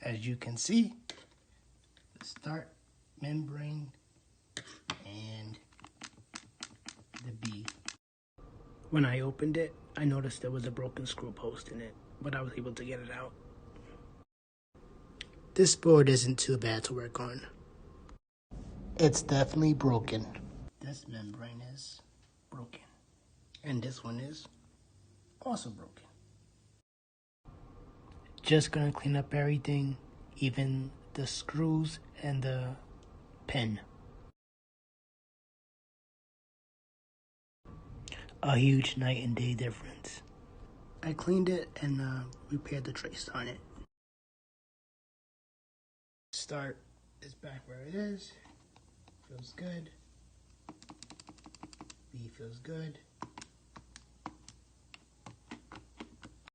as you can see, the start membrane and the B. When I opened it, I noticed there was a broken screw post in it, but I was able to get it out. This board isn't too bad to work on. It's definitely broken. This membrane is broken. And this one is also broken. Just gonna clean up everything, even the screws and the pin. A huge night and day difference. I cleaned it and repaired the trace on it. Start is back where it is. Feels good. B feels good.